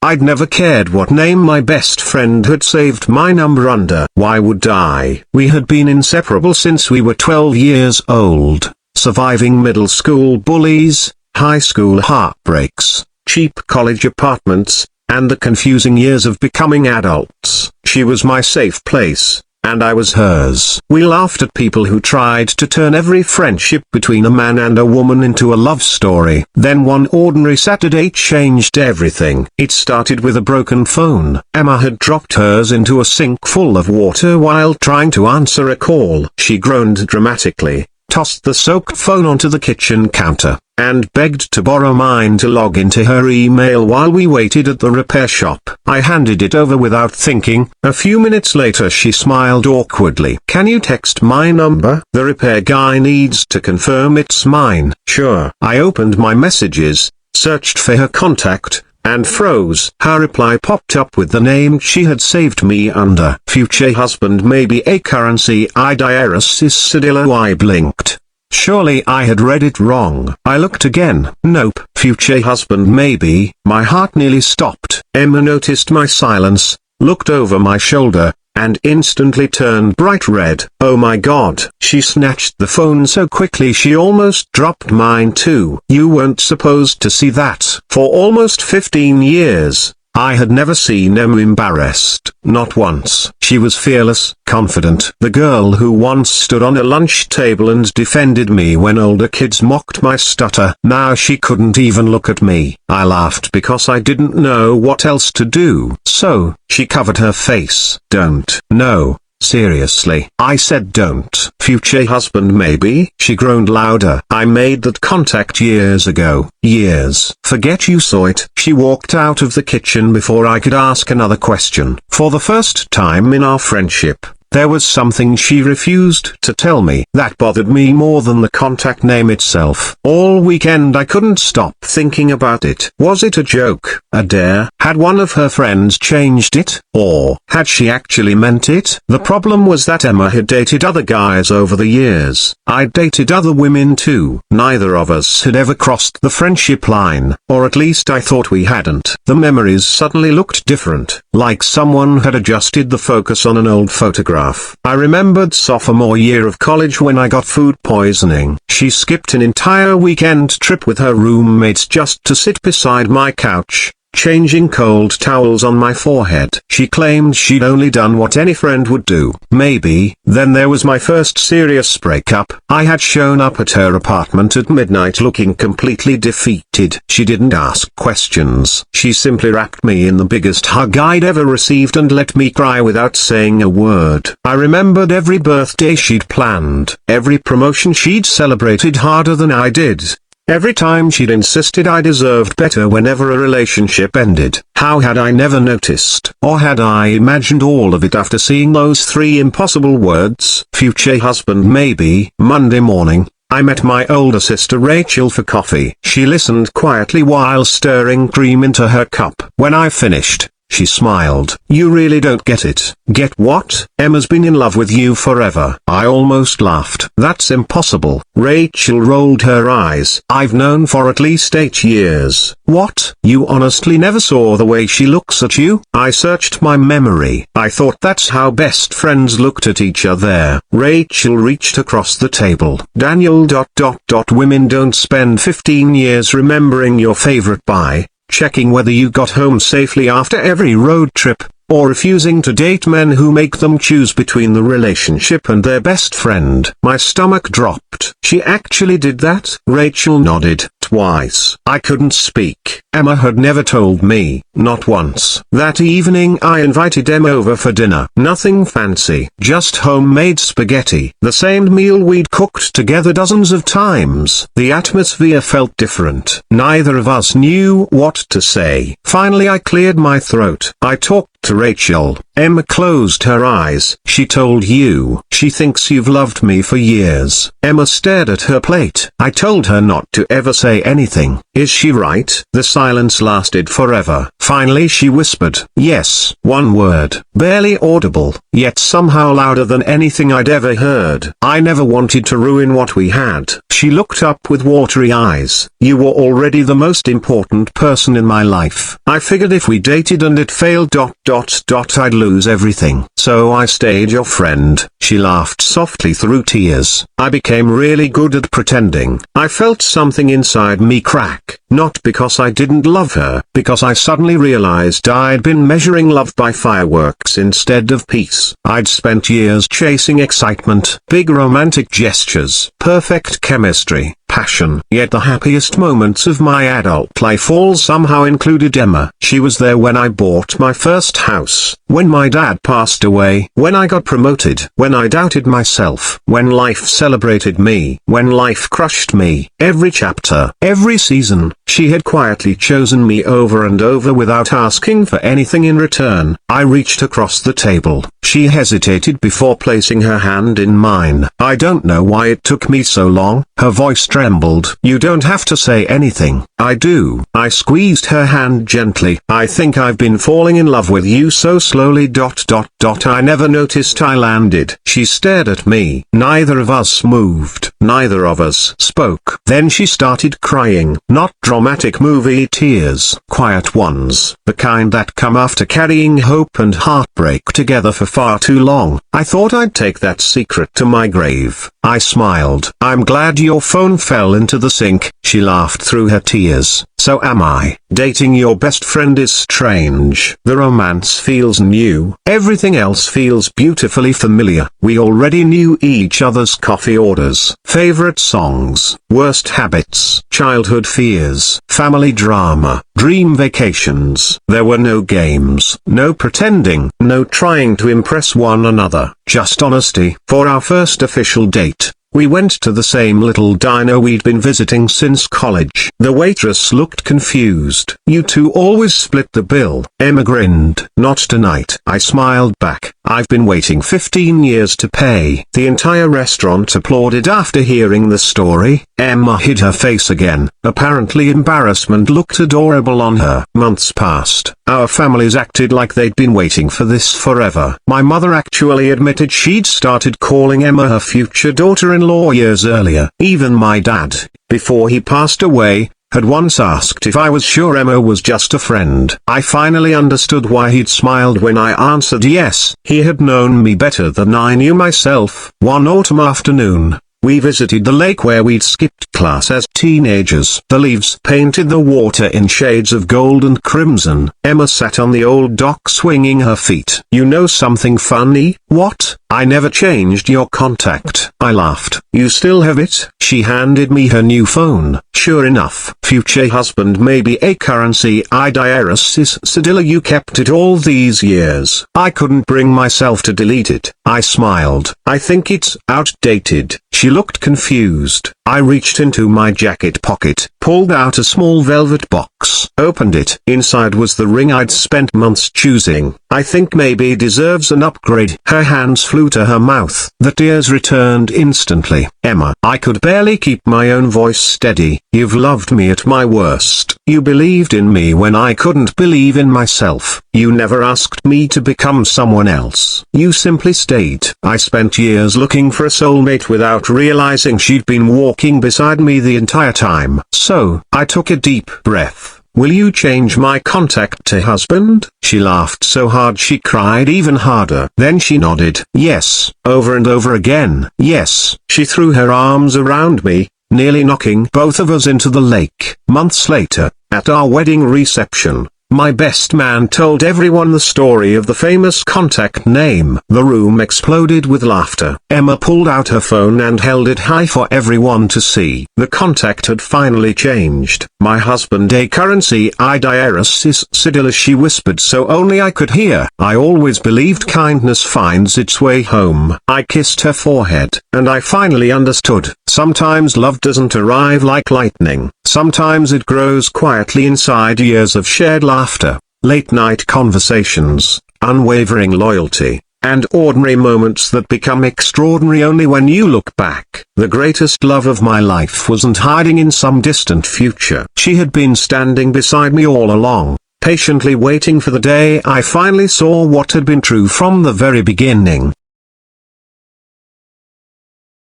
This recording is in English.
I'd never cared what name my best friend had saved my number under. Why would I? We had been inseparable since we were 12 years old, surviving middle school bullies, high school heartbreaks, cheap college apartments, and the confusing years of becoming adults. She was my safe place, and I was hers. We laughed at people who tried to turn every friendship between a man and a woman into a love story. Then one ordinary Saturday changed everything. It started with a broken phone. Emma had dropped hers into a sink full of water while trying to answer a call. She groaned dramatically, tossed the soaked phone onto the kitchen counter, and begged to borrow mine to log into her email while we waited at the repair shop. I handed it over without thinking. A few minutes later she smiled awkwardly. "Can you text my number? The repair guy needs to confirm it's mine." "Sure." I opened my messages, searched for her contact, and froze. Her reply popped up with the name she had saved me under. "Future husband maybe a currency IDRS. I blinked. Surely I had read it wrong. I looked again. Nope. Future husband maybe. My heart nearly stopped. Emma noticed my silence, looked over my shoulder, and instantly turned bright red. "Oh my God." She snatched the phone so quickly she almost dropped mine too. "You weren't supposed to see that." For almost 15 years, I had never seen Emma embarrassed, not once. She was fearless, confident. The girl who once stood on a lunch table and defended me when older kids mocked my stutter. Now she couldn't even look at me. I laughed because I didn't know what else to do. So, she covered her face. "Don't." "No. Seriously." I said don't. "Future husband maybe?" She groaned louder. "I made that contact years ago." "Years?" "Forget you saw it." She walked out of the kitchen before I could ask another question. For the first time in our friendship, there was something she refused to tell me that bothered me more than the contact name itself. All weekend I couldn't stop thinking about it. Was it a joke, a dare? Had one of her friends changed it? Or had she actually meant it? The problem was that Emma had dated other guys over the years. I'd dated other women too. Neither of us had ever crossed the friendship line, or at least I thought we hadn't. The memories suddenly looked different, like someone had adjusted the focus on an old photograph. I remembered sophomore year of college when I got food poisoning. She skipped an entire weekend trip with her roommates just to sit beside my couch, changing cold towels on my forehead. She claimed she'd only done what any friend would do. Maybe. Then there was my first serious breakup. I had shown up at her apartment at midnight looking completely defeated. She didn't ask questions. She simply wrapped me in the biggest hug I'd ever received and let me cry without saying a word. I remembered every birthday she'd planned, every promotion she'd celebrated harder than I did. Every time she'd insisted I deserved better whenever a relationship ended. How had I never noticed? Or had I imagined all of it after seeing those 3 impossible words? Future husband maybe. Monday morning, I met my older sister Rachel for coffee. She listened quietly while stirring cream into her cup. When I finished, she smiled. "You really don't get it." "Get what?" "Emma's been in love with you forever." I almost laughed. "That's impossible." Rachel rolled her eyes. "I've known for at least 8 years." "What? You honestly never saw the way she looks at you?" I searched my memory. I thought that's how best friends looked at each other. Rachel reached across the table. "Daniel... Women don't spend 15 years remembering your favorite buy, checking whether you got home safely after every road trip, or refusing to date men who make them choose between the relationship and their best friend." My stomach dropped. "She actually did that?" Rachel nodded. "Twice." I couldn't speak. Emma had never told me, not once. That evening I invited Emma over for dinner. Nothing fancy, just homemade spaghetti. The same meal we'd cooked together dozens of times. The atmosphere felt different. Neither of us knew what to say. Finally I cleared my throat. I talked to Rachel. Emma closed her eyes. "She told you. She thinks you've loved me for years." Emma stared at her plate. I told her not to ever say anything. "Is she right?" The silence lasted forever. Finally she whispered, "Yes." One word, barely audible, yet somehow louder than anything I'd ever heard. I never wanted to ruin what we had. She looked up with watery eyes. You were already the most important person in my life. I figured if we dated and it failed ... I'd lose everything. So I stayed your friend. She laughed softly through tears. I became really good at pretending. I felt something inside me crack. Not because I didn't love her, because I suddenly realized I'd been measuring love by fireworks instead of peace. I'd spent years chasing excitement, big romantic gestures, perfect chemistry, passion. Yet the happiest moments of my adult life all somehow included Emma. She was there when I bought my first house, when my dad passed away, when I got promoted, when I doubted myself, when life celebrated me, when life crushed me. Every chapter, every season, she had quietly chosen me over and over without asking for anything in return. I reached across the table. She hesitated before placing her hand in mine. I don't know why it took me so long. Her voice trembled. You don't have to say anything. I do. I squeezed her hand gently. I think I've been falling in love with you so slowly ... I never noticed I landed. She stared at me. Neither of us moved. Neither of us spoke. Then she started crying. Not dramatic movie tears. Quiet ones. The kind that come after carrying hope and heartbreak together for far too long. I thought I'd take that secret to my grave. I smiled. I'm glad your phone fell into the sink. She laughed through her tears. So am I. Dating your best friend is strange. The romance feels new. Everything else feels beautifully familiar. We already knew each other's coffee orders, favorite songs, worst habits, childhood fears, family drama, dream vacations. There were no games, no pretending, no trying to impress one another, just honesty. For our first official date, we went to the same little diner we'd been visiting since college. The waitress looked confused. You two always split the bill. Emma grinned. Not tonight. I smiled back. I've been waiting 15 years to pay. The entire restaurant applauded after hearing the story. Emma hid her face again. Apparently embarrassment looked adorable on her. Months passed. Our families acted like they'd been waiting for this forever. My mother actually admitted she'd started calling Emma her future daughter-in-law years earlier. Even my dad, before he passed away, had once asked if I was sure Emma was just a friend. I finally understood why he'd smiled when I answered yes. He had known me better than I knew myself. One autumn afternoon, we visited the lake where we'd skipped class as teenagers. The leaves painted the water in shades of gold and crimson. Emma sat on the old dock swinging her feet. You know something funny? What? I never changed your contact. I laughed. You still have it? She handed me her new phone. Sure enough, future husband maybe a currency IDRS Cedilla. You kept it all these years. I couldn't bring myself to delete it. I smiled. I think it's outdated. She looked confused. I reached into my jacket pocket, pulled out a small velvet box, opened it. Inside was the ring I'd spent months choosing. I think maybe deserves an upgrade. Her hands flew to her mouth. The tears returned instantly. Emma, I could barely keep my own voice steady. You've loved me at my worst. You believed in me when I couldn't believe in myself. You never asked me to become someone else. You simply stayed. I spent years looking for a soulmate without realizing she'd been walking beside me the entire time. So, I took a deep breath. Will you change my contact to husband? She laughed so hard she cried even harder. Then she nodded. Yes, over and over again. Yes. She threw her arms around me, nearly knocking both of us into the lake. Months later, at our wedding reception, my best man told everyone the story of the famous contact name. The room exploded with laughter. Emma pulled out her phone and held it high for everyone to see. The contact had finally changed. My husband a currency IDRS Cedilla, she whispered so only I could hear. I always believed kindness finds its way home. I kissed her forehead, and I finally understood. Sometimes love doesn't arrive like lightning. Sometimes it grows quietly inside years of shared laughter, late-night conversations, unwavering loyalty, and ordinary moments that become extraordinary only when you look back. The greatest love of my life wasn't hiding in some distant future. She had been standing beside me all along. patiently waiting for the day I finally saw what had been true from the very beginning.